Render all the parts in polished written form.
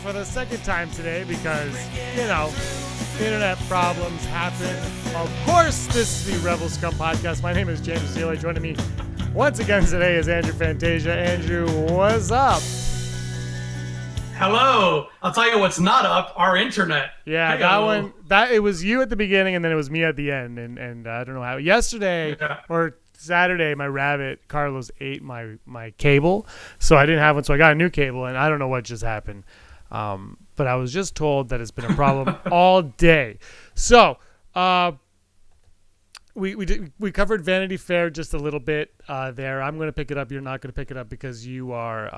for the second time today because, internet problems happen. Of course, this is the Rebel Scum podcast. My name is James Zealer. Joining me once again today is Andrew Fantasia. Andrew, what's up? Hello. I'll tell you what's not up, our internet. Yeah, Hey-o. it was you at the beginning and then it was me at the end. And I don't know how. Yesterday or Saturday, my rabbit, Carlos, ate my cable. So I didn't have one. So I got a new cable and I don't know what just happened. But I was just told that it's been a problem all day. So we covered Vanity Fair just a little bit there. I'm going to pick it up. You're not going to pick it up because you're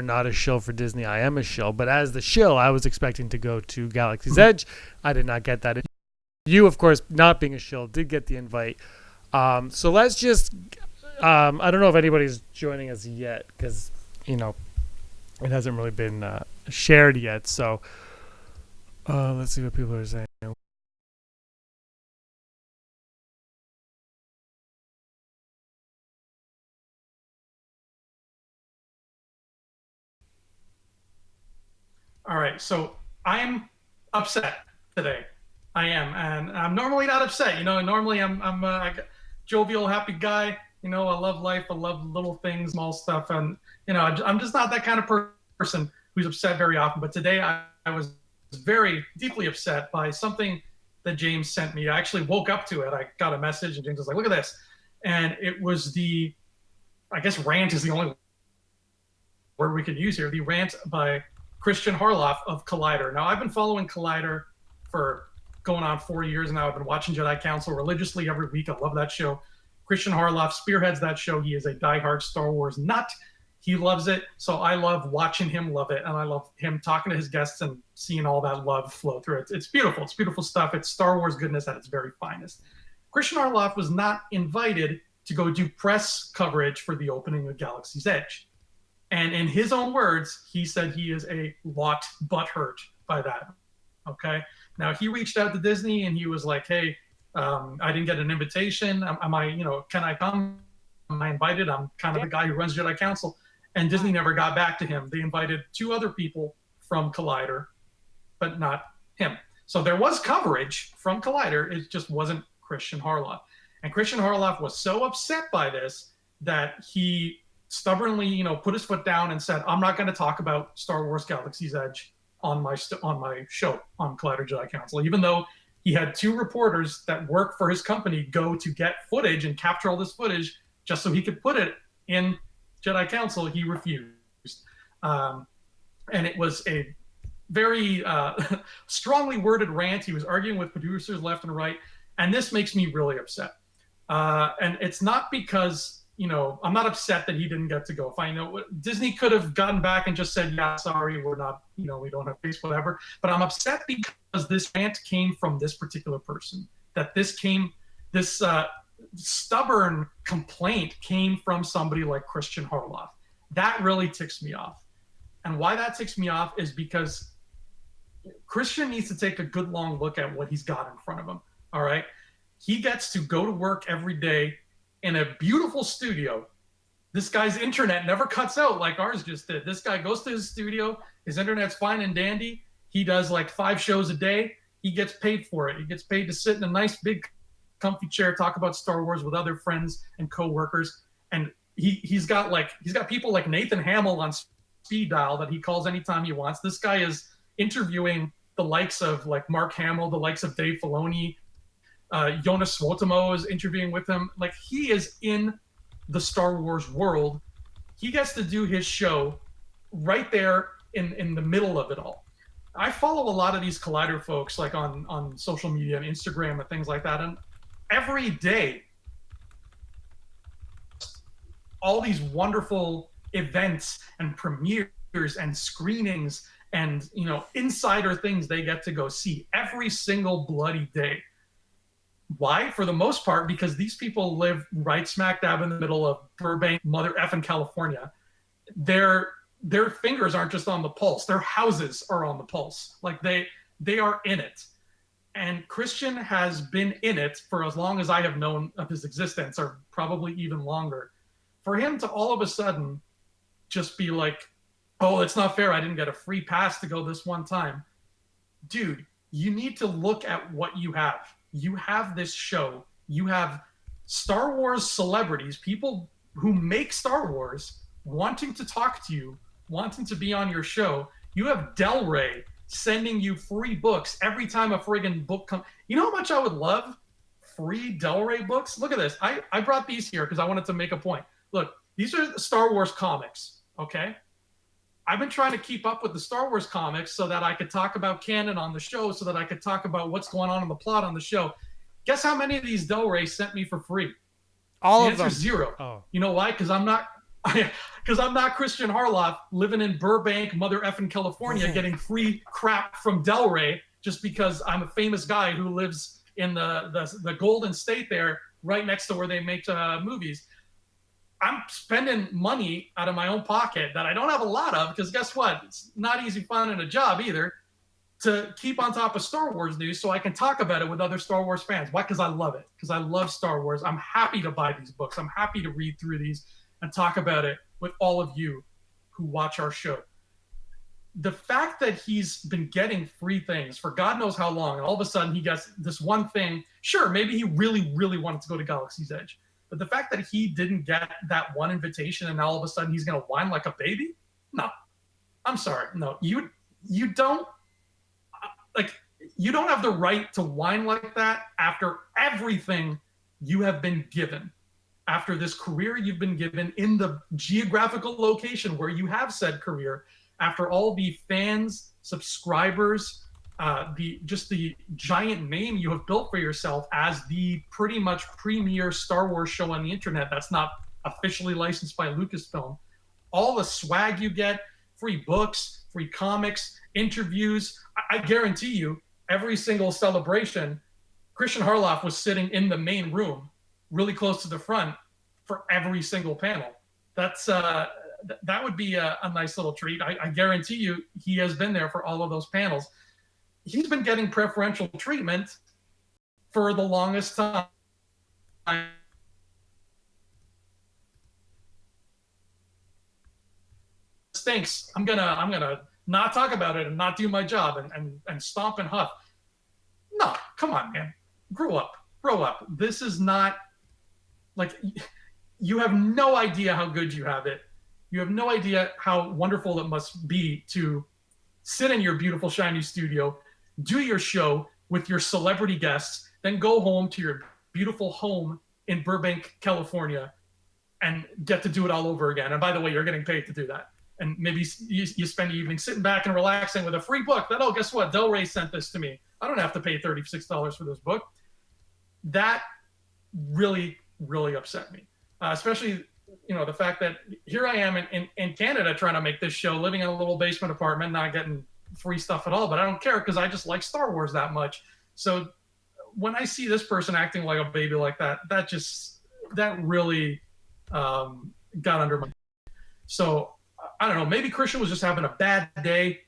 not a shill for Disney. I am a shill. But as the shill, I was expecting to go to Galaxy's Edge. I did not get that. You, of course, not being a shill, did get the invite. So let's just I don't know if anybody's joining us yet because, it hasn't really been shared yet. So let's see what people are saying. All right, so I'm upset today. I am, and I'm normally not upset. Normally I'm a jovial, happy guy. I love life. I love little things, small stuff, and I'm just not that kind of person who's upset very often. But today I was very deeply upset by something that James sent me. I actually woke up to it. I got a message, and James was like, "Look at this," and it was I guess rant is the only word we could use here. The rant by Kristian Harloff of Collider. Now, I've been following Collider for going on 4 years now. I've been watching Jedi Council religiously every week. I love that show. Kristian Harloff spearheads that show. He is a diehard Star Wars nut. He loves it. So I love watching him love it. And I love him talking to his guests and seeing all that love flow through it. It's beautiful. It's beautiful stuff. It's Star Wars goodness at its very finest. Kristian Harloff was not invited to go do press coverage for the opening of Galaxy's Edge. And in his own words, he said he is a lot butthurt by that. Okay. Now he reached out to Disney and he was like, "Hey, I didn't get an invitation. Can I come? Am I invited? I'm kind of the guy who runs Jedi Council." And Disney never got back to him. They invited 2 other people from Collider, but not him. So there was coverage from Collider. It just wasn't Kristian Harloff. And Kristian Harloff was so upset by this that he stubbornly, put his foot down and said, "I'm not going to talk about Star Wars Galaxy's Edge on my show on Collider Jedi Council," even though he had 2 reporters that work for his company go to get footage and capture all this footage just so he could put it in Jedi Council. He refused, and it was a very strongly worded rant. He was arguing with producers left and right, and this makes me really upset. And it's not because I'm not upset that he didn't get to go. If I know Disney could have gotten back and just said, "Yeah, sorry, we're not, we don't have space, whatever." But I'm upset because this rant came from this particular person. That this stubborn complaint came from somebody like Kristian Harloff. That really ticks me off. And why that ticks me off is because Kristian needs to take a good long look at what he's got in front of him. All right. He gets to go to work every day in a beautiful studio. This guy's internet never cuts out like ours just did. This guy goes to his studio. His internet's fine and dandy. He does like 5 shows a day. He gets paid for it. He gets paid to sit in a nice big comfy chair, talk about Star Wars with other friends and coworkers. And he's got people like Nathan Hamill on speed dial that he calls anytime he wants. This guy is interviewing the likes of like Mark Hamill, the likes of Dave Filoni. Jonas Swotamo is interviewing with him. Like, he is in the Star Wars world. He gets to do his show right there in the middle of it all. I follow a lot of these Collider folks like on social media and Instagram and things like that. And every day, all these wonderful events and premieres and screenings and, insider things they get to go see every single bloody day. Why? For the most part, because these people live right smack dab in the middle of Burbank, mother effing California. Their fingers aren't just on the pulse. Their houses are on the pulse. Like they are in it. And Kristian has been in it for as long as I have known of his existence, or probably even longer. For him to all of a sudden just be like, Oh, it's not fair. I didn't get a free pass to go this one time. Dude, you need to look at what you have. You have this show. You have Star Wars celebrities, people who make Star Wars, wanting to talk to you, wanting to be on your show. You have Del Rey sending you free books every time a friggin' book comes. You know how much I would love free Del Rey books? Look at this. I brought these here because I wanted to make a point. Look, these are the Star Wars comics, okay? I've been trying to keep up with the Star Wars comics so that I could talk about canon on the show, so that I could talk about what's going on in the plot on the show. Guess how many of these Del Rey sent me for free? All The of answer them. is zero. Oh. You know why? Because I'm not Kristian Harloff living in Burbank, mother effing California, getting free crap from Del Rey just because I'm a famous guy who lives in the Golden State there, right next to where they make movies. I'm spending money out of my own pocket that I don't have a lot of, because guess what? It's not easy finding a job either, to keep on top of Star Wars news so I can talk about it with other Star Wars fans. Why? Because I love it. Because I love Star Wars. I'm happy to buy these books. I'm happy to read through these and talk about it with all of you who watch our show. The fact that he's been getting free things for God knows how long, and all of a sudden he gets this one thing, sure, maybe he really, really wanted to go to Galaxy's Edge. But the fact that he didn't get that one invitation and now all of a sudden he's going to whine like a baby? No. I'm sorry. No. You don't you don't have the right to whine like that after everything you have been given. After this career you've been given in the geographical location where you have said career, after all the fans, subscribers, the giant name you have built for yourself as the pretty much premier Star Wars show on the internet that's not officially licensed by Lucasfilm, all the swag you get, free books, free comics, interviews. I guarantee you, every single celebration, Kristian Harloff was sitting in the main room, really close to the front, for every single panel. That's that would be a nice little treat. I guarantee you, he has been there for all of those panels. He's been getting preferential treatment for the longest time. Stinks. I'm gonna not talk about it and not do my job and stomp and huff. No, come on, man. Grow up. Grow up. This is not like, you have no idea how good you have it. You have no idea how wonderful it must be to sit in your beautiful, shiny studio, do your show with your celebrity guests, then go home to your beautiful home in Burbank, California, and get to do it all over again. And by the way, you're getting paid to do that. And maybe you spend the evening sitting back and relaxing with a free book that, oh, guess what? Del Rey sent this to me. I don't have to pay $36 for this book. That really, really upset me. Especially, the fact that here I am in Canada trying to make this show, living in a little basement apartment, not getting free stuff at all, but I don't care because I just like Star Wars that much. So when I see this person acting like a baby like that, that really got under my. So I don't know. Maybe Kristian was just having a bad day.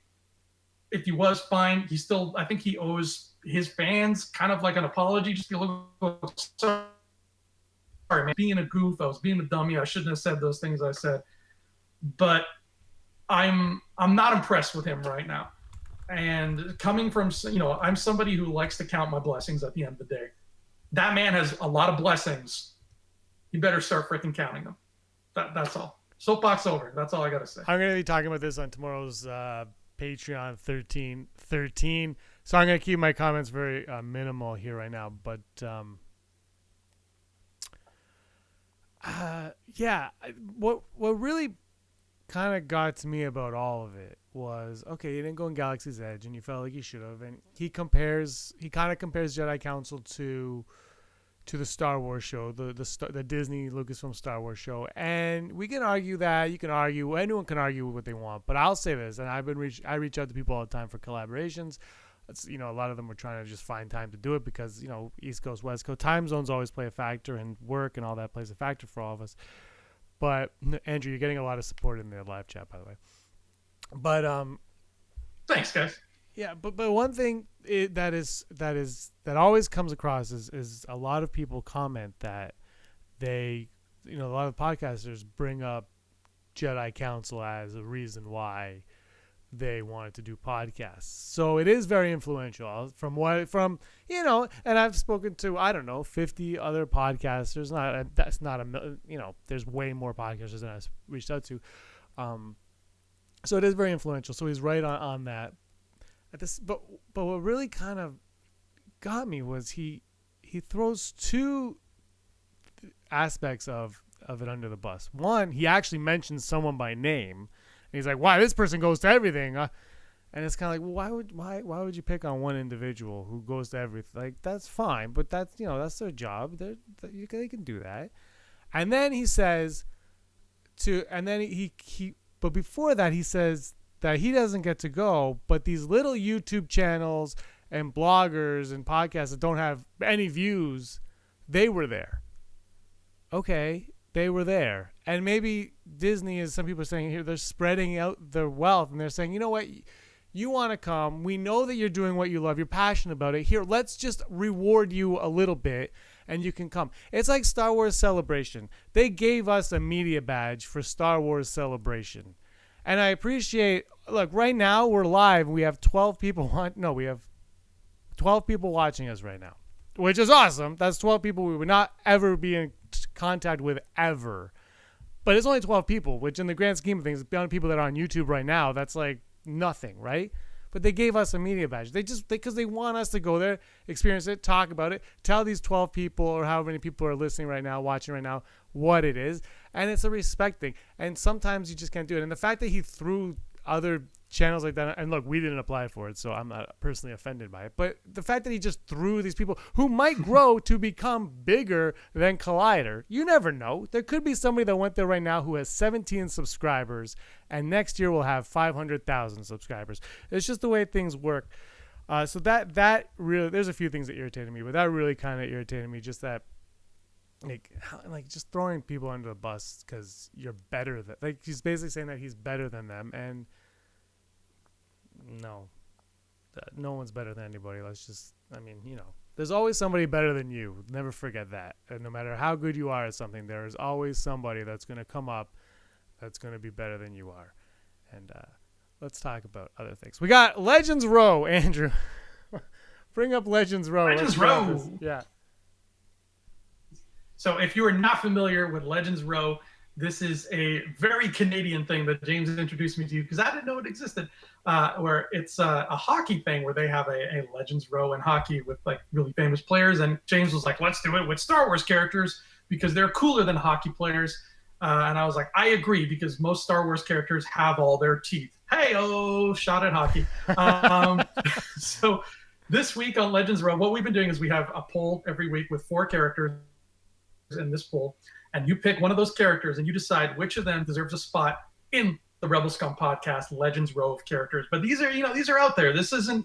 If he was, fine. I think he owes his fans kind of like an apology. Just be a little sorry, man. Being a goof, I was being a dummy. I shouldn't have said those things I said. But I'm not impressed with him right now. And coming from, I'm somebody who likes to count my blessings at the end of the day. That man has a lot of blessings. You better start freaking counting them. That's all. Soapbox over. That's all I got to say. I'm going to be talking about this on tomorrow's Patreon 1313. So I'm going to keep my comments very minimal here right now. But what really kind of got to me about all of it was, okay, you didn't go in Galaxy's Edge and you felt like you should have. And he kind of compares Jedi Council to the Star Wars show, the Disney Lucasfilm Star Wars show. And we can argue that. You can argue. Anyone can argue what they want. But I'll say this, and I reach out to people all the time for collaborations. It's, a lot of them are trying to just find time to do it because, East Coast, West Coast, time zones always play a factor, and work and all that plays a factor for all of us. But Andrew, you're getting a lot of support in the live chat, by the way. But thanks, guys. Yeah, but one thing that always comes across is a lot of people comment that they, a lot of podcasters bring up Jedi Council as a reason why they wanted to do podcasts. So it is very influential from and I've spoken to, I don't know, 50 other podcasters. That's not there's way more podcasters than I've reached out to. So it is very influential. So he's right on that. But what really kind of got me was he throws two aspects of it under the bus. One, he actually mentions someone by name. And he's like, "Why this person goes to everything?" And it's kind of like, well, why would you pick on one individual who goes to everything? Like, that's fine, but that's that's their job. They can do that. And then he says but before that he says that he doesn't get to go, but these little YouTube channels and bloggers and podcasts that don't have any views, they were there. Okay, they were there. And maybe Disney, as some people are saying here, they're spreading out their wealth, and they're saying, you know what, you want to come. We know that you're doing what you love. You're passionate about it. Here, let's just reward you a little bit, and you can come. It's like Star Wars Celebration. They gave us a media badge for Star Wars Celebration. And I appreciate, look, right now we're live. We have 12 people. We have 12 people watching us right now, which is awesome. That's 12 people we would not ever be in contact with ever. But it's only 12 people, which in the grand scheme of things, beyond people that are on YouTube right now, that's like nothing, right? But they gave us a media badge. Because they want us to go there, experience it, talk about it, tell these 12 people or however many people are listening right now, watching right now, what it is. And it's a respect thing. And sometimes you just can't do it. And the fact that he threw other channels like that, and look, we didn't apply for it, so I'm not personally offended by it, but the fact that he just threw these people who might grow to become bigger than Collider, you never know. There could be somebody that went there right now who has 17 subscribers, and next year will have 500,000 subscribers. It's just the way things work. So that really, there's a few things that irritated me, but that really kind of irritated me, just that like just throwing people under the bus because you're better than, like, he's basically saying that he's better than them, and no one's better than anybody. There's always somebody better than you. Never forget that. And no matter how good you are at something, there is always somebody that's going to come up that's going to be better than you are. And let's talk about other things. We got Legends Row, Andrew. Bring up Legends Row. Legends Row. Yeah. So if you are not familiar with Legends Row, this is a very Canadian thing that James introduced me to, because I didn't know it existed, where it's a hockey thing where they have a Legends Row in hockey with like really famous players. And James was like, let's do it with Star Wars characters because they're cooler than hockey players. And I was like, I agree, because most Star Wars characters have all their teeth. Hey-oh, shot at hockey. So this week on Legends Row, what we've been doing is we have a poll every week with 4 characters in this poll, and you pick one of those characters and you decide which of them deserves a spot in the Rebel Scum podcast Legends Row of characters. But these are out there.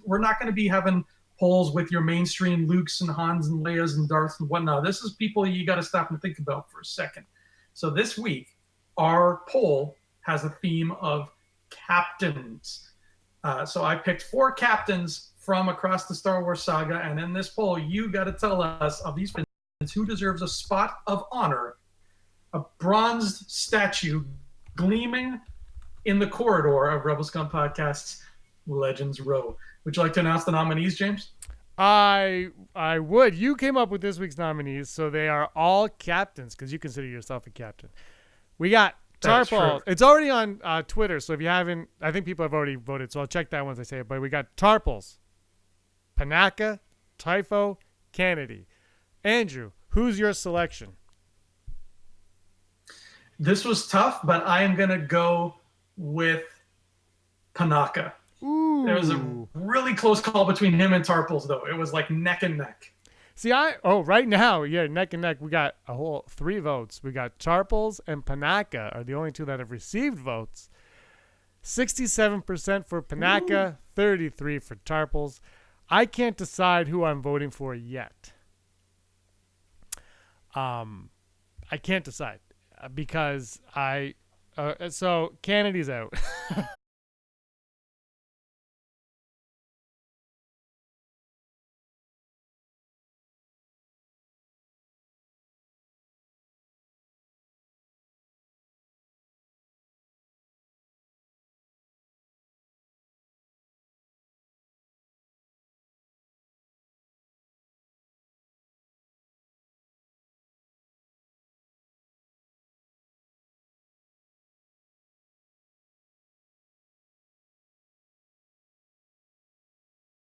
We're not going to be having polls with your mainstream Lukes and Hans and Leias and Darths and whatnot. This is people you got to stop and think about for a second. So this week, our poll has a theme of captains. So I picked 4 captains from across the Star Wars saga, and in this poll, you got to tell us of these who deserves a spot of honor, a bronzed statue gleaming in the corridor of Rebel Scum Podcast's Legends Row. Would you like to announce the nominees, James? I would. You came up with this week's nominees, so they are all captains, because you consider yourself a captain. We got Tarpal. It's already on Twitter, so if you haven't, I think people have already voted, so I'll check that once I say it. But we got Tarpals, Panaka, Typho, Kennedy. Andrew, who's your selection? This was tough, but I am going to go with Panaka. Ooh. There was a really close call between him and Tarpals, though. It was like neck and neck. See, right now, yeah, neck and neck. We got a whole 3 votes. We got Tarpals and Panaka are the only 2 that have received votes. 67% for Panaka, 33% for Tarpals. I can't decide who I'm voting for yet. I can't decide because so Kennedy's out.